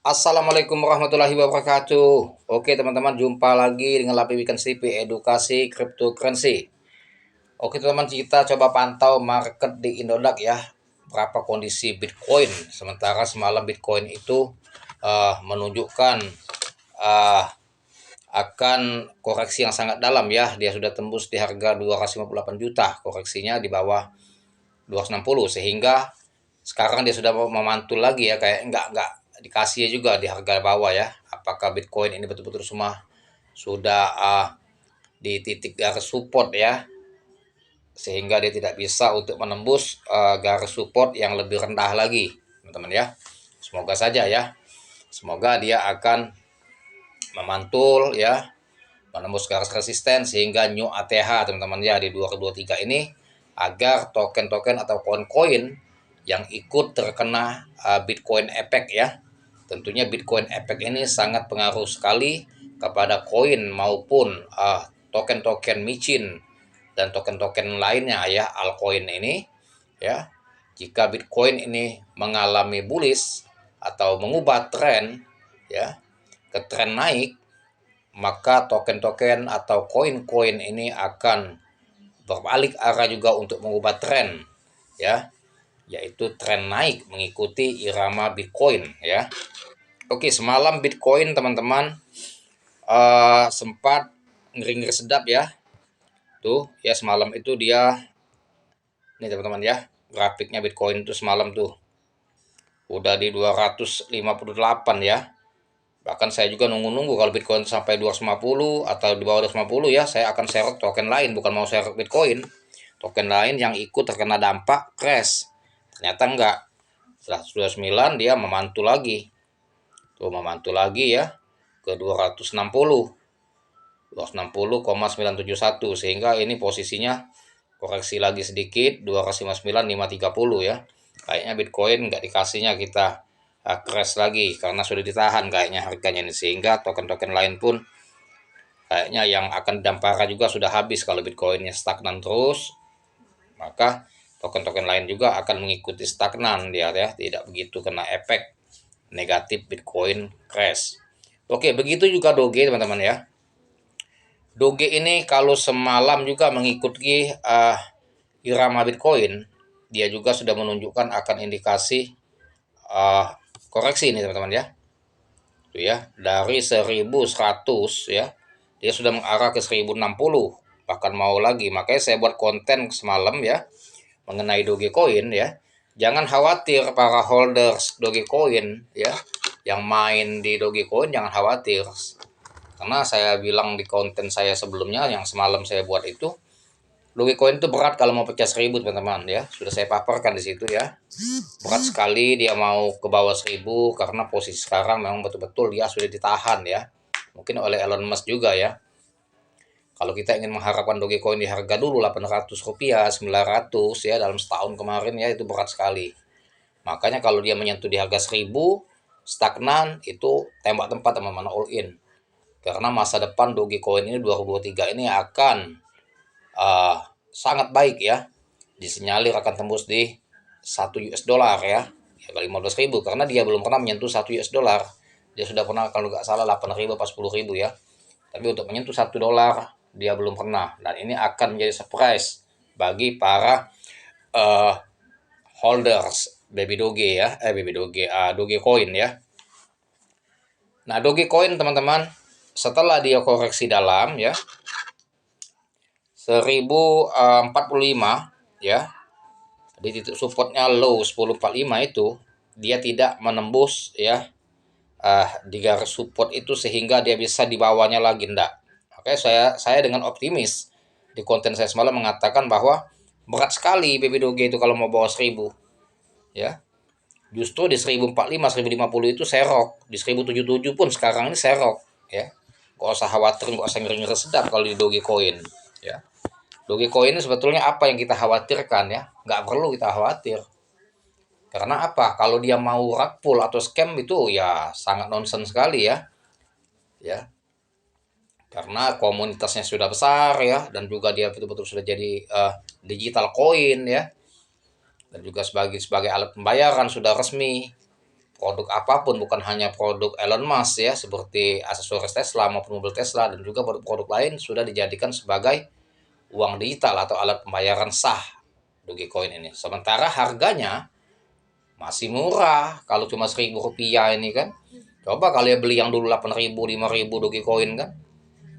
Assalamualaikum warahmatullahi wabarakatuh. Oke teman-teman, jumpa lagi dengan Lapi Weekend CP Edukasi Cryptocurrency. Oke teman-teman, kita coba pantau market di Indodax ya. Berapa kondisi Bitcoin. Sementara semalam Bitcoin itu menunjukkan uh, akan koreksi yang sangat dalam ya. Dia sudah tembus di harga 258 juta. Koreksinya di bawah 260, sehingga sekarang dia sudah memantul lagi ya, kayak enggak dikasih juga di harga bawah ya. Apakah Bitcoin ini betul-betul semua sudah di titik garis support ya, sehingga dia tidak bisa untuk menembus garis support yang lebih rendah lagi, teman-teman ya. Semoga saja ya, semoga dia akan memantul ya, menembus garis resisten sehingga new ATH teman-teman ya di 2023 ini, agar token-token atau koin-koin yang ikut terkena Bitcoin Effect ya. Tentunya Bitcoin Effect ini sangat pengaruh sekali kepada koin maupun token-token micin dan token-token lainnya ya, altcoin ini ya. Jika Bitcoin ini mengalami bullish atau mengubah tren ya ke tren naik, maka token-token atau koin-koin ini akan berbalik arah juga untuk mengubah tren ya, yaitu tren naik mengikuti irama Bitcoin ya. Oke, semalam Bitcoin teman-teman sempat ngeri-ngeri sedap ya. Tuh ya, semalam itu dia nih teman-teman ya, grafiknya Bitcoin itu semalam tuh udah di 258 ya. Bahkan saya juga nunggu-nunggu kalau Bitcoin sampai 250 atau di bawah 250 ya, saya akan share token lain, bukan mau share Bitcoin. Token lain yang ikut terkena dampak crash. Ternyata enggak. Setelah 29 dia memantul lagi. Tuh memantul lagi ya ke 260,971, sehingga ini posisinya koreksi lagi sedikit 259,530 ya. Kayaknya Bitcoin nggak dikasihnya kita crash lagi karena sudah ditahan kayaknya harganya ini, sehingga token-token lain pun kayaknya yang akan dampaknya juga sudah habis. Kalau Bitcoinnya stagnan terus, maka token-token lain juga akan mengikuti stagnan dia ya, tidak begitu kena efek negatif Bitcoin crash. Oke, begitu juga Doge teman-teman ya. Doge ini kalau semalam juga mengikuti irama Bitcoin, dia juga sudah menunjukkan akan indikasi koreksi ini teman-teman ya. Itu ya, dari 1100 ya, dia sudah mengarah ke 1060, bahkan mau lagi. Makanya saya buat konten semalam ya mengenai Dogecoin ya. Jangan khawatir para holders Dogecoin ya, yang main di Dogecoin jangan khawatir. Karena saya bilang di konten saya sebelumnya yang semalam saya buat itu, Dogecoin itu berat kalau mau pecah 1000 teman-teman ya. Sudah saya paparkan di situ ya. Berat sekali dia mau ke bawah 1000 karena posisi sekarang memang betul-betul dia sudah ditahan ya. Mungkin oleh Elon Musk juga ya. Kalau kita ingin mengharapkan Dogecoin di harga dulu 800 rupiah, 900 ya dalam setahun kemarin ya, itu berat sekali. Makanya kalau dia menyentuh di harga 1000 stagnan, itu tembak tempat teman-teman, all in. Karena masa depan Dogecoin ini 2023 ini akan sangat baik ya. Disinyalir akan tembus di 1 US dollar ya, harga 15.000, karena dia belum pernah menyentuh 1 US dollar. Dia sudah pernah kalau nggak salah 8.000 pas 10.000 ya. Tapi untuk menyentuh 1 dolar dia belum pernah, dan ini akan menjadi surprise bagi para uh, holders Baby Doge ya, Dogecoin ya. Nah, Dogecoin teman-teman, setelah dia koreksi dalam ya 1045 ya, di titik supportnya low 1045 itu dia tidak menembus ya di garis support itu, sehingga dia bisa dibawanya lagi, enggak. Makanya saya dengan optimis di konten saya semalam mengatakan bahwa berat sekali BB Doge itu kalau mau bawa 1000 ya. Justru di 1045 1050 itu serok, di 1077 pun sekarang ini serok ya. Gak usah khawatir, gak usah ngeri-ngeri sedap kalau di Dogecoin ya. Dogecoin ini sebetulnya apa yang kita khawatirkan ya, nggak perlu kita khawatir. Karena apa? Kalau dia mau rug pull atau scam itu ya sangat nonsense sekali ya. Ya. Karena komunitasnya sudah besar ya, dan juga dia betul-betul sudah jadi digital coin ya. Dan juga sebagai alat pembayaran sudah resmi. produk apapun, bukan hanya produk Elon Musk ya, seperti aksesoris Tesla maupun mobil Tesla, dan juga produk-produk lain sudah dijadikan sebagai uang digital atau alat pembayaran sah Dogecoin ini. Sementara harganya masih murah, kalau cuma Rp1.000 ini kan. Coba kalian beli yang dulu 8.000, 5.000 Dogecoin kan.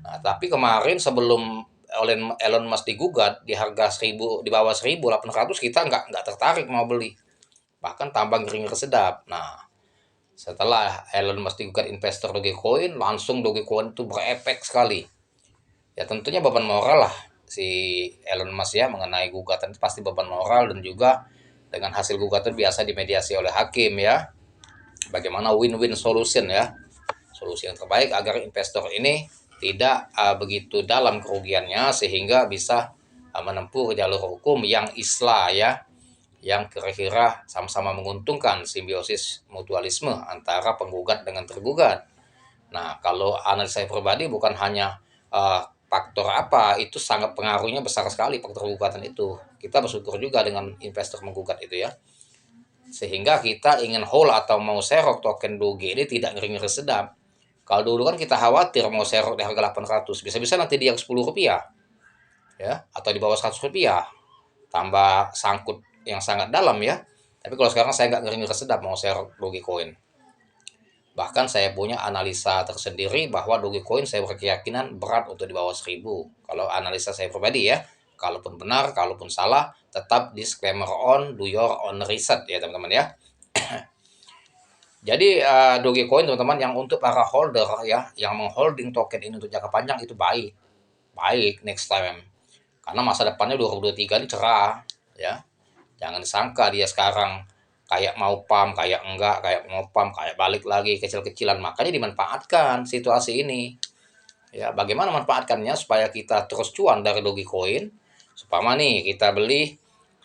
Nah, tapi kemarin sebelum Elon Musk digugat di harga 1.000, di bawah 1.800, kita nggak tertarik mau beli. Bahkan tambah ngeri-ngeri sedap. Nah, setelah Elon Musk digugat investor Dogecoin, langsung Dogecoin itu berefek sekali. Ya tentunya beban moral lah si Elon Musk ya, mengenai gugatan itu pasti beban moral, dan juga dengan hasil gugatan biasa dimediasi oleh hakim ya. Bagaimana win-win solution ya, solusi yang terbaik agar investor ini tidak begitu dalam kerugiannya, sehingga bisa menempuh jalur hukum yang islah ya, yang kira-kira sama-sama menguntungkan, simbiosis mutualisme antara penggugat dengan tergugat. Nah, kalau analisa saya pribadi, bukan hanya faktor apa, itu sangat pengaruhnya besar sekali faktor gugatan itu. Kita bersyukur juga dengan investor menggugat itu ya. Sehingga kita ingin hold atau mau serok token Doge ini tidak ngeri-ngeri sedap. Kalau dulu kan kita khawatir mau serok di harga 800, bisa-bisa nanti dia Rp10 ya, atau di bawah Rp100, tambah sangkut yang sangat dalam ya. Tapi kalau sekarang saya nggak ngeri-ngeri sedap mau serok Dogecoin. Bahkan saya punya analisa tersendiri bahwa Dogecoin saya berkeyakinan berat untuk di bawah 1.000. Kalau analisa saya pribadi ya, kalaupun benar, kalaupun salah, tetap disclaimer on, do your own research ya teman-teman ya. Jadi Dogecoin teman-teman, yang untuk para holder ya, yang mengholding token ini untuk jangka panjang itu baik. Baik next time. Karena masa depannya 2023 ini cerah ya. Jangan disangka dia sekarang kayak mau pam, kayak enggak, kayak mau pam, kayak balik lagi kecil-kecilan. Makanya dimanfaatkan situasi ini. Ya, bagaimana manfaatkannya supaya kita terus cuan dari Dogecoin? Supaya nih kita beli,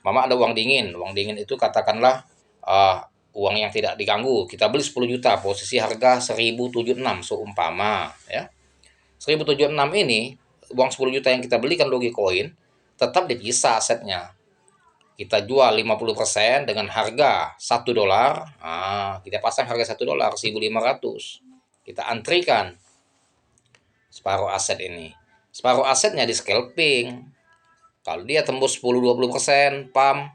mama ada uang dingin. Uang dingin itu katakanlah uang yang tidak diganggu. Kita beli 10 juta, posisi harga 1.076 seumpama ya. 1.076 ini, uang 10 juta yang kita belikan Dogecoin, tetap dipisah asetnya. Kita jual 50% dengan harga $1. Nah, kita pasang harga $1, 1.500. Kita antrikan separuh aset ini. Separuh asetnya di scalping. Kalau dia tembus 10-20%, pam,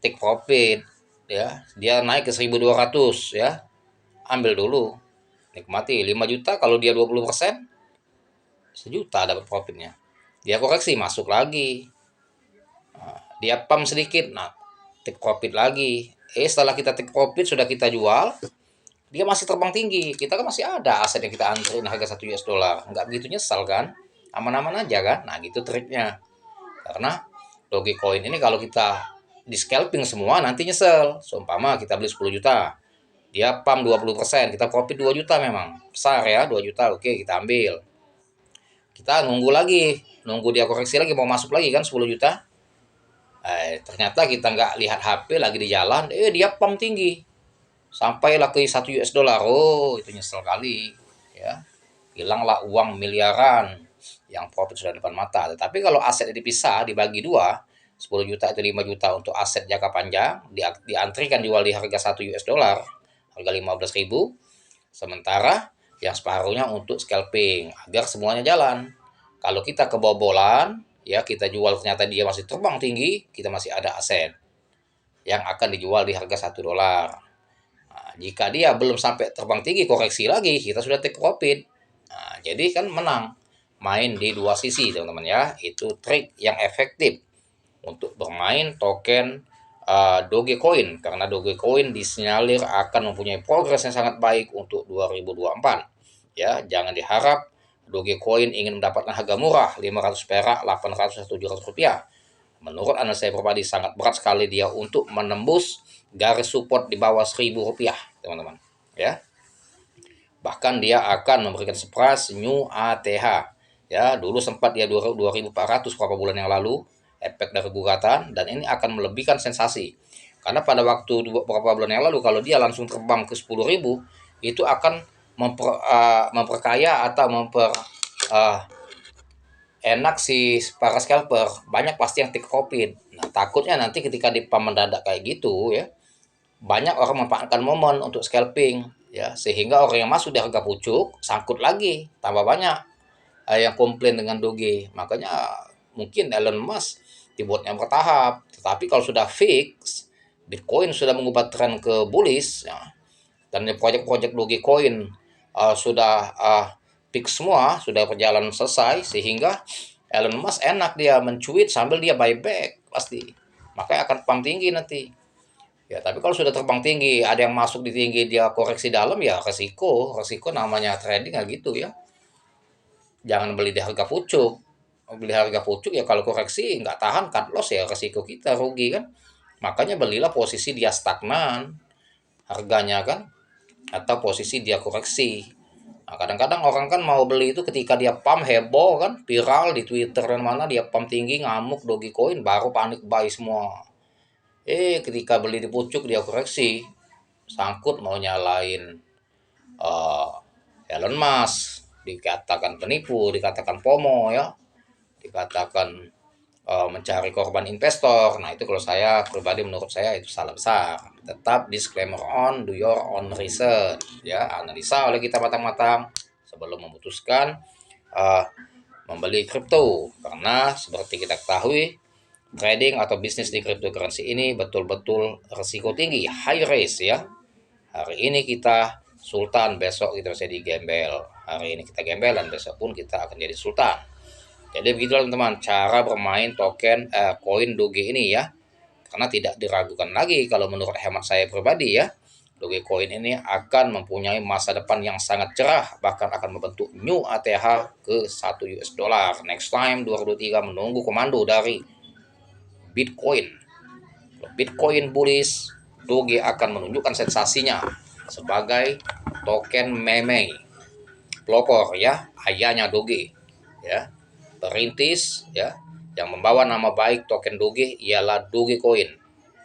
take profit ya. Dia naik ke 1.200 ya. Ambil dulu. Nikmati 5 juta, kalau dia 20%, 1 juta dapat profitnya. Dia koreksi, masuk lagi. Dia pam sedikit, nah take profit lagi. Setelah kita take profit, sudah kita jual, dia masih terbang tinggi, kita kan masih ada aset yang kita anterin harga $1, nggak begitu nyesal kan, aman-aman aja kan. Nah gitu triknya. Karena Dogecoin ini kalau kita di scalping semua nanti nyesel. Seumpama kita beli 10 juta, dia pam 20%, kita profit 2 juta, memang besar ya 2 juta, oke kita ambil. Kita nunggu lagi, nunggu dia koreksi lagi, mau masuk lagi kan 10 juta. Ternyata kita nggak lihat HP lagi di jalan, dia pump tinggi sampailah ke $1. Oh, itu nyesel kali ya, hilanglah uang miliaran yang profit sudah depan mata. Tetapi kalau aset dipisah, dibagi dua, 10 juta itu 5 juta untuk aset jangka panjang, diantrikan jual di harga $1, harga 15.000, sementara yang separuhnya untuk scalping agar semuanya jalan. Kalau kita kebobolan ya, kita jual ternyata dia masih terbang tinggi, kita masih ada aset yang akan dijual di harga $1. Nah, jika dia belum sampai terbang tinggi, koreksi lagi, kita sudah take profit. Nah, jadi kan menang, main di dua sisi teman-teman ya. Itu trik yang efektif untuk bermain token Dogecoin, karena Dogecoin disinyalir akan mempunyai progres yang sangat baik untuk 2024 ya. Jangan diharap Dogecoin ingin mendapatkan harga murah 500 perak, 800 atau 700 rupiah. Menurut analisa saya pribadi, sangat berat sekali dia untuk menembus garis support di bawah 1.000 rupiah teman-teman ya. Bahkan dia akan memberikan surprise new ATH ya. Dulu sempat dia 2.400 beberapa bulan yang lalu, efek dari gugatan, dan ini akan melebihkan sensasi. Karena pada waktu beberapa bulan yang lalu, kalau dia langsung terbang ke 10.000, itu akan memperkaya atau enak si para scalper. Banyak pasti yang take profit. Nah takutnya nanti ketika di pam mendadak kayak gitu ya, banyak orang memanfaatkan momen untuk scalping ya, sehingga orang yang masuk di harga pucuk sangkut lagi, tambah banyak yang komplain dengan Doge. Makanya mungkin Elon Musk dibuatnya bertahap. Tetapi kalau sudah fix, Bitcoin sudah mengubah tren ke bullish ya, dan proyek-proyek Dogecoin sudah fix semua, sudah berjalan selesai, sehingga Elon Musk enak dia mencuit sambil dia buyback pasti. Makanya akan pump tinggi nanti. Ya, tapi kalau sudah terbang tinggi, ada yang masuk di tinggi, dia koreksi dalam, ya resiko namanya trading ya gitu ya. Jangan beli di harga pucuk. Beli harga pucuk ya kalau koreksi nggak tahan, cut loss ya resiko kita rugi kan. Makanya belilah posisi dia stagnan harganya kan, atau posisi dia koreksi. Nah, kadang-kadang orang kan mau beli itu ketika dia pump heboh kan, viral di Twitter dan mana, dia pump tinggi ngamuk Dogecoin baru panik buy semua. Ketika beli di pucuk dia koreksi, sangkut mau nyalain uh, Elon Musk, dikatakan penipu, dikatakan FOMO ya, dikatakan mencari korban investor. Nah itu kalau saya pribadi, menurut saya itu salah besar. Tetap disclaimer on, do your own research ya, analisa oleh kita matang-matang sebelum memutuskan uh, membeli kripto, karena seperti kita ketahui trading atau bisnis di cryptocurrency ini betul-betul risiko tinggi, high risk ya. Hari ini kita sultan, besok kita bisa digembel. Hari ini kita gembel dan besok pun kita akan jadi sultan. Jadi begitulah teman-teman cara bermain token koin Doge ini ya. Karena tidak diragukan lagi kalau menurut hemat saya pribadi ya, Dogecoin ini akan mempunyai masa depan yang sangat cerah, bahkan akan membentuk new ATH ke 1 US dollar. Next time 2023 menunggu komando dari Bitcoin. Bitcoin bullish, Doge akan menunjukkan sensasinya sebagai token meme pelopor ya, ayahnya Doge ya, perintis ya, yang membawa nama baik token Doge ialah Dogecoin.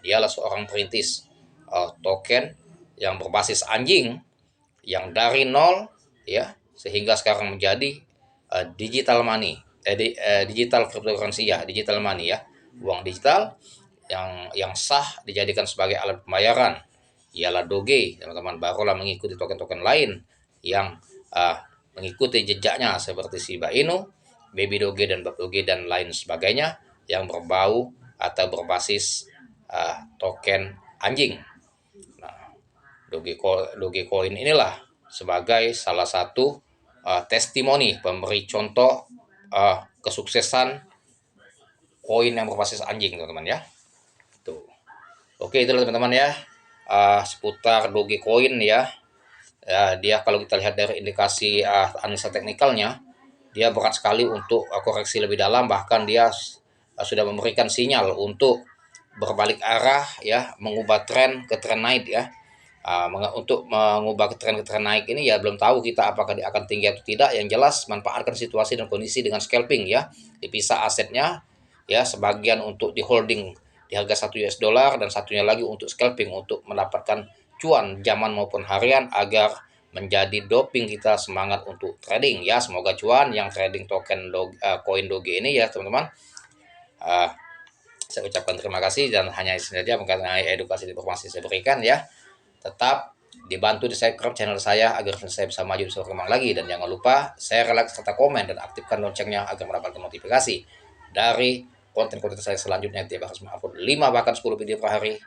Dialah seorang perintis token yang berbasis anjing, yang dari nol ya sehingga sekarang menjadi digital money, digital cryptocurrency ya, digital money ya, uang digital yang sah dijadikan sebagai alat pembayaran ialah Doge. Teman-teman barulah mengikuti token-token lain yang mengikuti jejaknya seperti Shiba Inu, Baby Doge dan Bab Doge dan lain sebagainya yang berbau atau berbasis token anjing. Nah, Dogecoin inilah sebagai salah satu testimoni, pemberi contoh kesuksesan koin yang berbasis anjing, teman-teman ya. Tuh. Oke, itulah teman-teman ya, seputar Dogecoin ya. Dia kalau kita lihat dari indikasi analisa teknikalnya, dia berat sekali untuk koreksi lebih dalam, bahkan dia sudah memberikan sinyal untuk berbalik arah ya, mengubah tren ke tren naik ya. Untuk mengubah tren ke tren naik ini ya belum tahu kita apakah dia akan tinggi atau tidak. Yang jelas manfaatkan situasi dan kondisi dengan scalping ya, dipisah asetnya ya, sebagian untuk di holding di harga 1 US dollar dan satunya lagi untuk scalping untuk mendapatkan cuan zaman maupun harian agar menjadi doping kita semangat untuk trading ya. Semoga cuan yang trading token koin Doge ini ya teman-teman. Saya ucapkan terima kasih dan hanya saja mengenai edukasi dan informasi saya berikan ya. Tetap dibantu di subscribe channel saya agar saya bisa maju dan berkembang lagi, dan jangan lupa share, like, serta komen dan aktifkan loncengnya agar mendapatkan notifikasi dari konten-konten saya selanjutnya. Tiap hari upload 5 bahkan 10 video per hari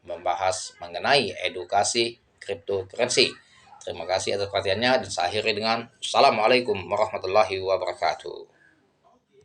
membahas mengenai edukasi cryptocurrency. Terima kasih atas perhatiannya dan saya akhiri dengan Assalamualaikum warahmatullahi wabarakatuh.